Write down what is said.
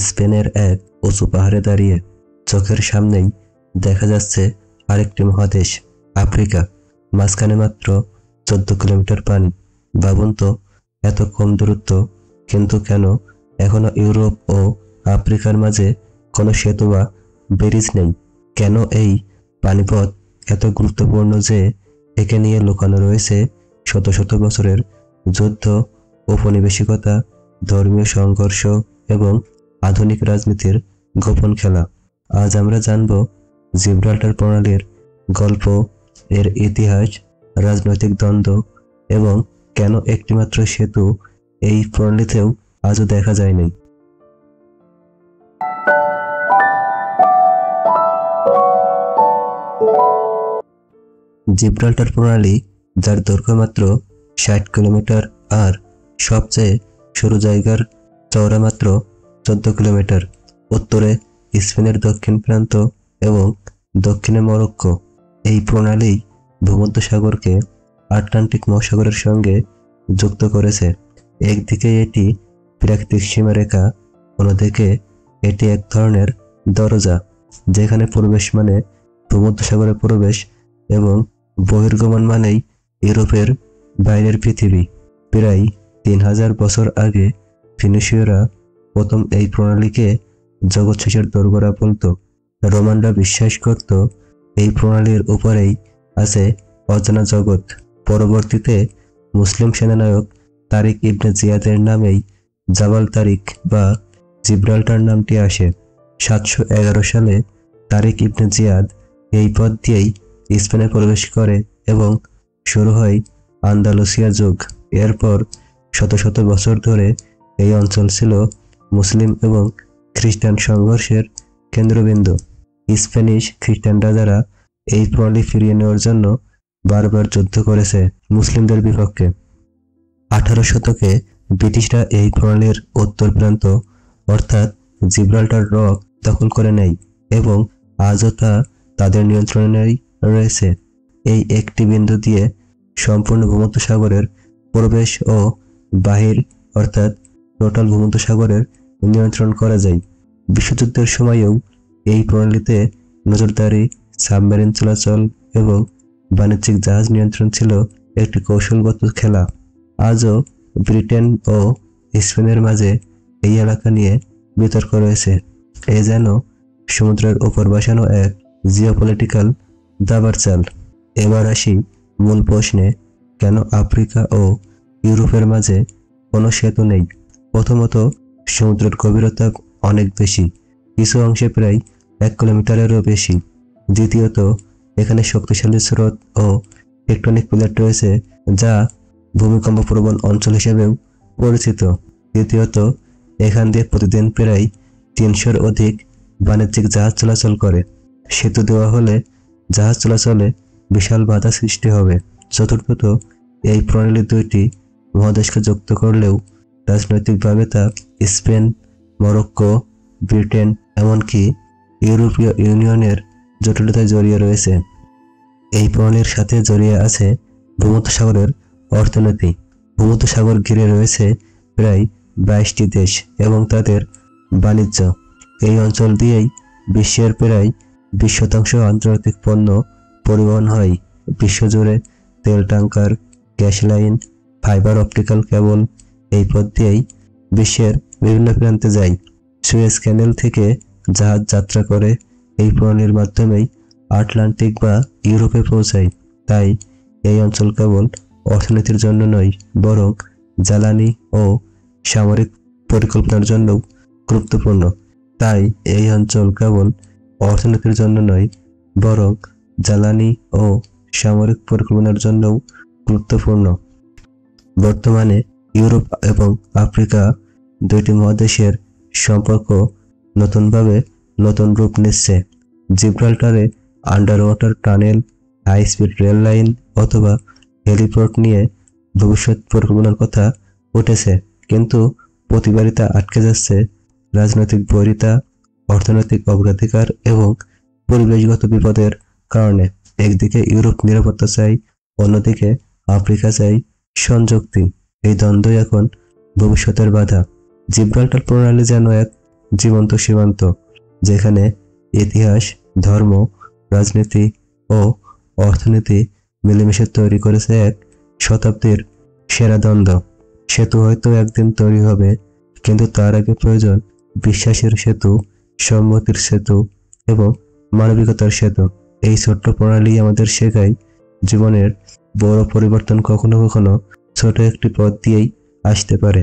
স্পেনের এক উঁচু পাহাড়ে দাঁড়িয়ে চোখের সামনেই দেখা যাচ্ছে আরেকটি মহাদেশ, আফ্রিকা। মাঝখানে মাত্র 14 কিলোমিটার পানি। ভাবুন তো, এত কম দূরত্ব, কিন্তু কেন এখনো ইউরোপ ও আফ্রিকার মাঝে কোনো সেতু বা ব্রিজ নেই? কেন এই পানিপথ এত গুরুত্বপূর্ণ যে একে নিয়ে লুকানো রয়েছে শত শত বছরের যুদ্ধ, ঔপনিবেশিকতা, ধর্মীয় সংঘর্ষ এবং আধুনিক রাজনীতির গোপন খেলা? আজ আমরা জানব জিব্রাল্টার প্রণালীর গল্প, এর ইতিহাস, রাজনৈতিক দ্বন্দ্ব এবং কেন একটিমাত্র সেতু এই প্রণালীতেও আজও দেখা যায়নি। জিব্রাল্টার প্রণালী, যার দৈর্ঘ্য মাত্র 60 কিলোমিটার আর সবচেয়ে সরু জায়গার চওড়া মাত্র 14 কিলোমিটার, উত্তরে স্পেনের দক্ষিণ প্রান্ত এবং দক্ষিণে মরক্কো। এই প্রণালী ভূমধ্যসাগরকে আটলান্টিক মহাসাগরের সঙ্গে যুক্ত করেছে। একদিকে এটি প্রাকৃতিক সীমারেখা, অন্যদিকে এটি এক ধরনের দরজা, যেখানে প্রবেশ মানে ভূমধ্যসাগরে প্রবেশ এবং বহির্গমন মানেই ইউরোপের বাইরের পৃথিবী। প্রায় 3000 বছর আগে ফিনিশীয়রা প্রথম এই প্রণালীকে জগৎ শেষের দোরগোড়া বলত। রোমানরা বিশ্বাস করত এই প্রণালীর উপরেই আছে অজানা জগৎ। পরবর্তীতে মুসলিম সেনানায়ক তারিক ইবনে জিয়াদের নামেই জাবাল তারিক বা জিব্রাল্টার নামটি আসে। 711 সালে তারিক ইবনে জিয়াদ এই পথ দিয়েই স্পেনে প্রবেশ করে এবং শুরু হয় আন্দালুসিয়া যুগ। এরপর শত শত বছর ধরে এই অঞ্চল ছিল মুসলিম এবং খ্রিস্টান সংঘর্ষের কেন্দ্রবিন্দু। স্প্যানিশ খ্রিস্টান রাজারা এই প্রণালী ফিরিয়ে নেওয়ার জন্য বারবার যুদ্ধ করেছে মুসলিমদের বিপক্ষে। 18 শতকে ব্রিটিশরা এই প্রণালীর উত্তর প্রান্ত অর্থাৎ জিব্রাল্টার রক দখল করে নেয় এবং আজও তা তাদের নিয়ন্ত্রণেই রয়েছে। এই একটি বিন্দু দিয়ে সম্পূর্ণ ভূমধ্যসাগরের প্রবেশ ও বাহির অর্থাৎ টোটাল ভূমধ্যসাগরের নিয়ন্ত্রণ করা যায়। বিশ্বযুদ্ধের সময়েও এই প্রণালীতে নজরদারি, সাবমেরিন চলাচল এবং বাণিজ্যিক জাহাজ নিয়ন্ত্রণ ছিল একটি কৌশলগত খেলা। আজও ব্রিটেন ও স্পেনের মাঝে এই এলাকা নিয়ে বিতর্ক রয়েছে। এ যেন সমুদ্রের ওপর বসানো এক জিওপলিটিক্যাল দাবার চাল। এবার আসি মূল প্রশ্নে, কেন আফ্রিকা ও ইউরোপের মাঝে কোনো সেতু নেই? প্রথমত, সমুদ্রের গভীরতা অনেক বেশি, কিছু অংশে প্রায় 1 কিলোমিটারেরও বেশি। দ্বিতীয়ত, এখানে শক্তিশালী স্রোত ও টেকটনিক প্লেট রয়েছে, যা ভূমিকম্প প্রবণ অঞ্চল হিসেবেও পরিচিত। তৃতীয়ত, এখান দিয়ে প্রতিদিন প্রায় 300-র অধিক বাণিজ্যিক জাহাজ চলাচল করে। সেতু দেওয়া হলে জাহাজ চলাচলে বিশাল বাধা সৃষ্টি হবে। চতুর্থত, এই প্রণালী দুইটি মহাদেশকে যুক্ত করলেও রাজনৈতিকভাবে তা স্পেন, মরক্কো, ব্রিটেন এমনকি ইউরোপীয় ইউনিয়নের জটিলতায় জড়িয়ে রয়েছে। এই প্রণালীর সাথে জড়িয়ে আছে ভূমধ্যসাগরের অর্থনীতি। ভূমধ্যসাগর ঘিরে রয়েছে প্রায় 22টি দেশ এবং তাদের বাণিজ্য। এই অঞ্চল দিয়েই বিশ্বের প্রায় 20% আন্তর্জাতিক পণ্য পরিবহন হয়। বিশ্বজুড়ে তেল tanker, gas line, fibre optical কেবল এই পথ দিয়েই বিশ্বের বিভিন্ন প্রান্তে যায়। সুয়েজ ক্যানেল থেকে জাহাজ যাত্রা করে এই প্রণালীর মাধ্যমেই আটলান্টিক বা ইউরোপে পৌঁছায়। তাই এই অঞ্চল কেবল অর্থনীতির জন্য নয়, বরং জ্বালানি ও সামরিক পরিকল্পনার জন্যও গুরুত্বপূর্ণ। তাই এই অঞ্চল কেবল অর্থনীতির জন্য নয়, বরং জ্বালানি ও সামরিক পরিকল্পনার জন্যও গুরুত্বপূর্ণ। বর্তমানে ইউরোপ এবং আফ্রিকা দুইটি মহাদেশের সম্পর্ক নতুনভাবে নতুন রূপ নিচ্ছে। জিব্রাল্টারে underwater tunnel, high speed rail line অথবা হেলিপোর্ট নিয়ে ভবিষ্যৎ পরিকল্পনার কথা উঠেছে, কিন্তু প্রতিবারই তা আটকে যাচ্ছে রাজনৈতিক বৈরিতা, অর্থনৈতিক অগ্রাধিকার এবং পরিবেশগত বিপদের কারণে। একদিকে ইউরোপ নিরাপত্তা চাই, অন্যদিকে আফ্রিকা চাই সংযুক্তি। এই দ্বন্দ্বই এখন ভবিষ্যতের বাধা। জিব্রাল্টার প্রণালী যেন এক জীবন্ত সীমান্ত, যেখানে ইতিহাস, ধর্ম, রাজনীতি ও অর্থনীতি মিলেমিশে তৈরি করেছে এক শতাব্দীর সেরা দ্বন্দ্ব। সেতু হয়তো একদিন তৈরি হবে, কিন্তু তার আগে প্রয়োজন বিশ্বাসের সেতু, সম্মতির সেতু এবং মানবিকতার সেতু। এই ছোট্ট প্রণালী আমাদের শেখায় জীবনের বড় পরিবর্তন কখনো কখনো ছোট একটি পথ দিয়েই আসতে পারে।